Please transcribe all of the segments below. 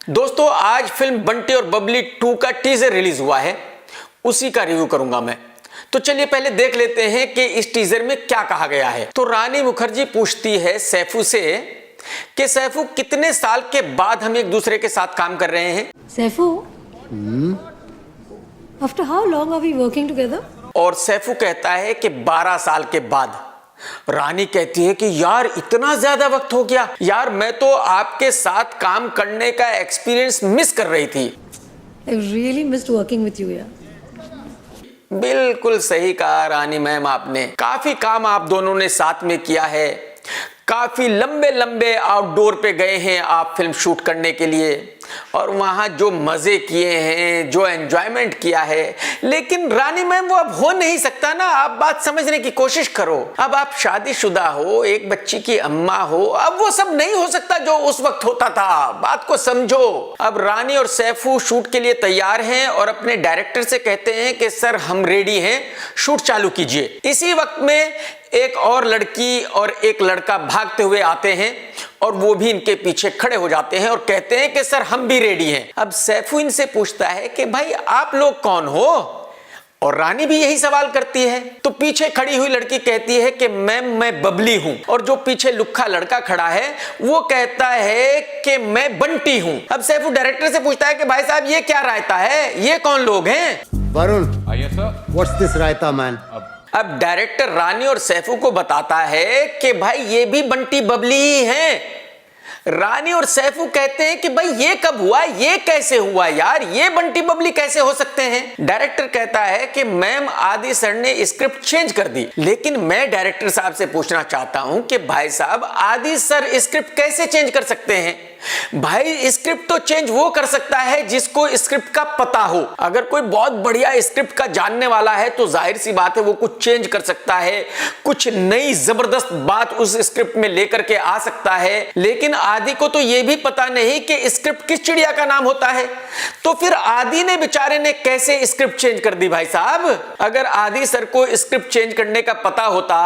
दोस्तों आज फिल्म बंटी और बबली 2 का टीजर रिलीज हुआ है, उसी का रिव्यू करूंगा मैं। तो चलिए पहले देख लेते हैं कि इस टीजर में क्या कहा गया है। तो रानी मुखर्जी पूछती है सैफू से कि सैफू कितने साल के बाद हम एक दूसरे के साथ काम कर रहे हैं। Saifu, after how long are we working together? और सैफू कहता है कि 12 साल के बाद। रानी कहती है कि यार इतना ज्यादा वक्त हो गया, यार मैं तो आपके साथ काम करने का एक्सपीरियंस मिस कर रही थी। I really missed working with you, यार। बिल्कुल सही कहा रानी मैम, आपने काफी काम आप दोनों ने साथ में किया है, काफी लंबे लंबे आउटडोर पे गए हैं आप फिल्म शूट करने के लिए और वहां जो मजे किए हैं, जो एंजॉयमेंट किया है। लेकिन रानी मैम वो अब हो नहीं सकता ना, आप बात समझने की कोशिश करो। अब आप शादीशुदा हो, एक बच्ची की अम्मा हो, अब वो सब नहीं हो सकता जो उस वक्त होता था, बात को समझो। अब रानी और सैफू शूट के लिए तैयार हैं और अपने डायरेक्टर से कहते हैं कि सर हम रेडी हैं, शूट चालू कीजिए। इसी वक्त में एक और लड़की और एक लड़का भागते हुए आते हैं और वो भी इनके पीछे खड़े हो जाते हैं और कहते हैं कि सर हम भी रेडी हैं। अब सैफू इनसे पूछता है कि भाई आप लोग कौन हो, और रानी भी यही सवाल करती है। तो पीछे खड़ी हुई लड़की कहती है कि मैम मैं बबली हूं, और जो पीछे लुक्खा लड़का खड़ा है वो कहता है कि मैं बंटी हूं। अब सैफू डायरेक्टर से पूछता है कि भाई साहब ये क्या रायता है, ये कौन लोग हैं? Varun, what's this raita man? अब डायरेक्टर रानी और सैफू को बताता है कि भाई ये भी बंटी बबली ही हैं। रानी और सैफू कहते हैं कि भाई ये कब हुआ, ये कैसे हुआ यार, ये बंटी बबली कैसे हो सकते हैं? डायरेक्टर कहता है कि मैम आदि सर ने स्क्रिप्ट चेंज कर दी। लेकिन मैं डायरेक्टर साहब से पूछना चाहता हूं कि भाई साहब आदि सर स्क्रिप्ट कैसे चेंज कर सकते हैं? भाई स्क्रिप्ट तो चेंज वो कर सकता है जिसको स्क्रिप्ट का पता हो। अगर कोई बहुत बढ़िया स्क्रिप्ट का जानने वाला है तो जाहिर सी बात है वो कुछ चेंज कर सकता है, कुछ नई जबरदस्त बात उस स्क्रिप्ट में लेकर के आ सकता है। लेकिन आदि को तो ये भी पता नहीं कि स्क्रिप्ट किस चिड़िया का नाम होता है, तो फिर आदि ने बेचारे ने कैसे स्क्रिप्ट चेंज कर दी? भाई साहब अगर आदि सर को स्क्रिप्ट चेंज करने का पता होता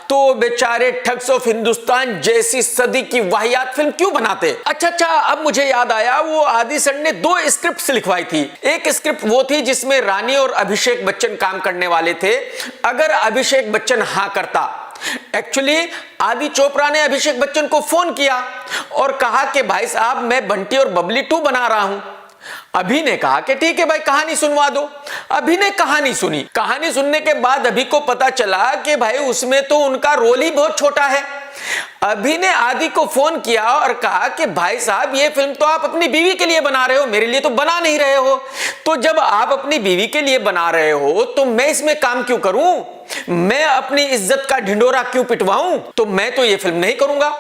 तो बेचारे ठग्स ऑफ हिंदुस्तान जैसी सदी की वाहियात फिल्म क्यों बनाते? अच्छा, अब मुझे याद आया, वो आदि सर ने 2 स्क्रिप्ट लिखवाई थी। एक स्क्रिप्ट वो थी जिसमें रानी और अभिषेक बच्चन काम करने वाले थे, अगर अभिषेक बच्चन हां करता। एक्चुअली आदि चोपड़ा ने अभिषेक बच्चन को फोन किया और कहा कि भाई साहब मैं बंटी और बबली 2 बना रहा हूं। अभी ने कहा कि ठीक है भाई कहानी सुनवा दो। अभी ने कहानी सुनी, कहानी सुनने के बाद अभी को पता चला कि भाई उसमें तो उनका रोल ही बहुत छोटा है। अभी ने आदि को फोन किया और कहा कि भाई साहब ये फिल्म तो आप अपनी बीवी के लिए बना रहे हो, मेरे लिए तो बना नहीं रहे हो। तो जब आप अपनी बीवी के लिए बना रहे हो तो मैं इसमें काम क्यों करूं, मैं अपनी इज्जत का ढिंडोरा क्यों पिटवाऊं? तो मैं तो ये फिल्म नहीं करूंगा।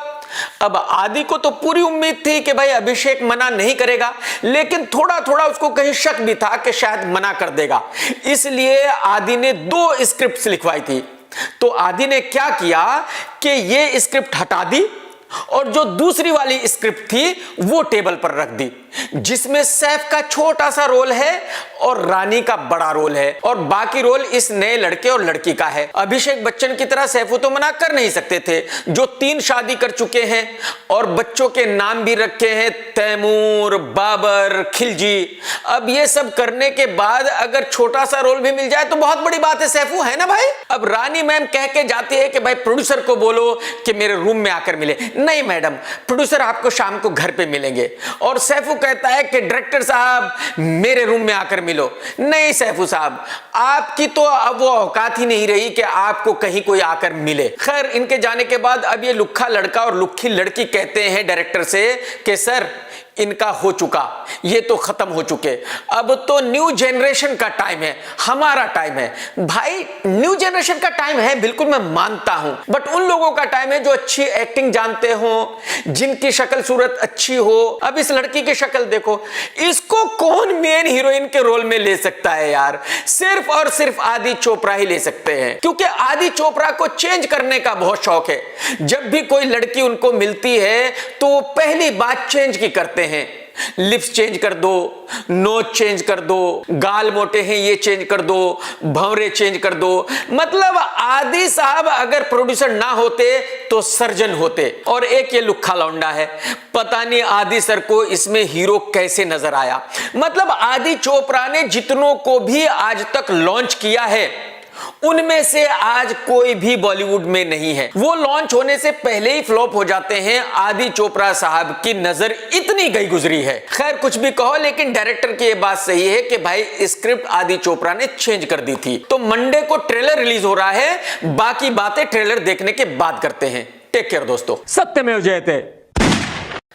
अब आदि को तो पूरी उम्मीद थी कि भाई अभिषेक मना नहीं करेगा, लेकिन थोड़ा थोड़ा उसको कहीं शक भी था कि शायद मना कर देगा। इसलिए आदि ने 2 स्क्रिप्ट लिखवाई थी। तो आदि ने क्या किया कि ये स्क्रिप्ट हटा दी और जो दूसरी वाली स्क्रिप्ट थी वो टेबल पर रख दी, जिसमें सैफ का छोटा सा रोल है और रानी का बड़ा रोल है, और बाकी रोल इस नए लड़के और लड़की का है। अभिषेक बच्चन की तरह सैफू तो मना कर नहीं सकते थे, जो 3 शादी कर चुके हैं और बच्चों के नाम भी रखे हैं, तैमूर, बाबर, खिलजी। अब ये सब करने के बाद अगर छोटा सा रोल भी मिल जाए तो बहुत बड़ी बात है सैफू, है ना भाई? अब रानी मैम कह के जाती है कि भाई प्रोड्यूसर को बोलो कि मेरे रूम में आकर मिले। नहीं मैडम, प्रोड्यूसर आपको शाम को घर पे मिलेंगे। और सैफू कहता है कि डायरेक्टर साहब मेरे रूम में आकर मिलो। नहीं सैफू साहब, आपकी तो अब वो औकात ही नहीं रही कि आपको कहीं कोई आकर मिले। खैर इनके जाने के बाद अब ये लुक्खा लड़का और लुक्खी लड़की कहते हैं डायरेक्टर से कि सर इनका हो चुका, ये तो खत्म हो चुके, अब तो न्यू जनरेशन का टाइम है, हमारा टाइम है। भाई न्यू जनरेशन का टाइम है, बिल्कुल मैं मानता हूं, बट उन लोगों का टाइम है जो अच्छी एक्टिंग जानते हो, जिनकी शक्ल सूरत अच्छी हो। अब इस लड़की की शक्ल देखो, इसको कौन मेन हीरोइन के रोल में ले सकता है यार? सिर्फ और सिर्फ आदि चोपड़ा ही ले सकते हैं, क्योंकि आदि चोपड़ा को चेंज करने का बहुत शौक है। जब भी कोई लड़की उनको मिलती है तो पहली बात चेंज की करते हैं। लिप्स चेंज कर दो, नोज चेंज कर दो, गाल मोटे हैं ये चेंज कर दो, भंवरे चेंज कर दो। मतलब आदि साहब अगर प्रोड्यूसर ना होते तो सर्जन होते। और एक ये लुक्खा लौंडा है, पता नहीं आदि सर को इसमें हीरो कैसे नजर आया। मतलब आदि चोपड़ा ने जितनों को भी आज तक लॉन्च किया है उनमें से आज कोई भी बॉलीवुड में नहीं है। वो लॉन्च होने से पहले ही फ्लॉप हो जाते हैं। आदि चोपड़ा साहब की नजर इतनी गई गुजरी है। खैर कुछ भी कहो, लेकिन डायरेक्टर की यह बात सही है कि भाई स्क्रिप्ट आदि चोपड़ा ने चेंज कर दी थी। तो मंडे को ट्रेलर रिलीज हो रहा है, बाकी बातें ट्रेलर देखने के बाद करते हैं। टेक केयर दोस्तों, सत्यमेव जयते।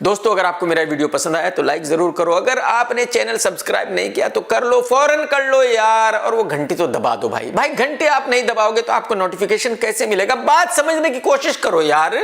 दोस्तों अगर आपको मेरा वीडियो पसंद आया तो लाइक जरूर करो। अगर आपने चैनल सब्सक्राइब नहीं किया तो कर लो, फौरन कर लो यार। और वो घंटी तो दबा दो भाई। घंटी आप नहीं दबाओगे तो आपको नोटिफिकेशन कैसे मिलेगा? बात समझने की कोशिश करो यार।